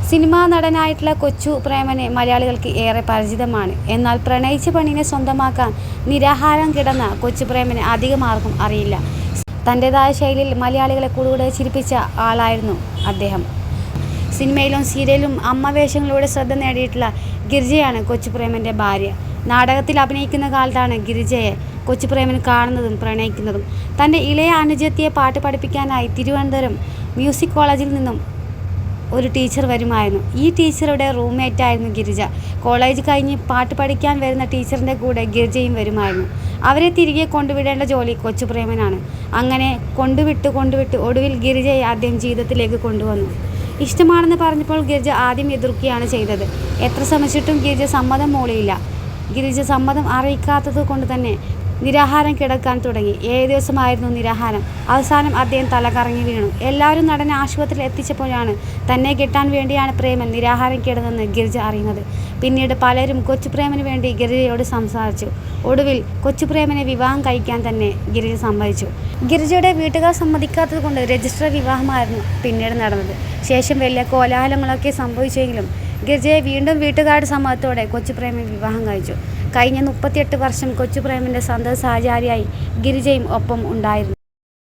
Cinema നടനായിട്ടുള്ള കൊച്ചു പ്രേമനെ മലയാളികൾക്ക് ഏറെ പരിചിതമാണ്. എന്നാൽ പ്രണയിച്ച പെണ്ണിനെ സ്വന്തമാക്കാൻ നിരാഹാരം കിടന്ന കൊച്ചു പ്രേമനെ അധികം ആർക്കും അറിയില്ല. തൻ്റെതായ ശൈലിയിൽ മലയാളികളെ കൂടുതൽ ചിരിപ്പിച്ച ആളായിരുന്നു അദ്ദേഹം. സിനിമയിലും സീരിയലിലും അമ്മ വേഷങ്ങളിലൂടെ ശ്രദ്ധ നേടിയിട്ടുള്ള ഗിരിജയാണ് കൊച്ചു പ്രേമൻ്റെ ഭാര്യ. നാടകത്തിൽ അഭിനയിക്കുന്ന കാലത്താണ് ഗിരിജയെ കൊച്ചു പ്രേമൻ കാണുന്നതും പ്രണയിക്കുന്നതും. തൻ്റെ ഇളയ അനുജത്തിയെ പാട്ട് പഠിപ്പിക്കാനായി തിരുവനന്തപുരം മ്യൂസിക് കോളേജിൽ നിന്നും ഒരു ടീച്ചർ വരുമായിരുന്നു. ഈ ടീച്ചറുടെ റൂംമേറ്റായിരുന്നു ഗിരിജ. കോളേജ് കഴിഞ്ഞ് പാട്ട് പഠിക്കാൻ വരുന്ന ടീച്ചറിൻ്റെ കൂടെ ഗിരിജയും വരുമായിരുന്നു. അവരെ തിരികെ കൊണ്ടുവിടേണ്ട ജോലി കൊച്ചു പ്രേമനാണ്. അങ്ങനെ കൊണ്ടുവിട്ട് ഒടുവിൽ ഗിരിജയെ അദ്ദേഹം ജീവിതത്തിലേക്ക് കൊണ്ടുവന്നു. ഇഷ്ടമാണെന്ന് പറഞ്ഞപ്പോൾ ഗിരിജ ആദ്യം എതിർക്കുകയാണ് ചെയ്തത്. എത്ര ശ്രമിച്ചിട്ടും ഗിരിജ സമ്മതം മൂളിയില്ല. ഗിരിജ സമ്മതം അറിയിക്കാത്തത് കൊണ്ട് തന്നെ നിരാഹാരം കിടക്കാൻ തുടങ്ങി. 7 ദിവസമായിരുന്നു നിരാഹാരം. അവസാനം അദ്ദേഹം തലകറങ്ങി വീണു. എല്ലാവരും നടനെ ആശുപത്രിയിൽ എത്തിച്ചപ്പോഴാണ് തന്നെ കെട്ടാൻ വേണ്ടിയാണ് പ്രേമൻ നിരാഹാരം കിടന്നെന്ന് ഗിരിജ അറിയുന്നത്. പിന്നീട് പലരും കൊച്ചു പ്രേമന് വേണ്ടി ഗിരിജയോട് സംസാരിച്ചു. ഒടുവിൽ കൊച്ചു പ്രേമനെ വിവാഹം കഴിക്കാൻ തന്നെ ഗിരിജ സമ്മതിച്ചു. ഗിരിജയുടെ വീട്ടുകാർ സമ്മതിക്കാത്തത് കൊണ്ട് രജിസ്റ്റർ വിവാഹമായിരുന്നു പിന്നീട് നടന്നത്. ശേഷം വലിയ കോലാഹലങ്ങളൊക്കെ സംഭവിച്ചെങ്കിലും ഗിരിജയെ വീണ്ടും വീട്ടുകാരുടെ സമ്മതത്തോടെ കൊച്ചു പ്രേമൻ വിവാഹം കഴിച്ചു. കഴിഞ്ഞ 38 വർഷം കൊച്ചു പ്രേമൻ്റെ സന്തത സഹചാരിയായി ഗിരിജയും ഒപ്പം ഉണ്ടായിരുന്നു.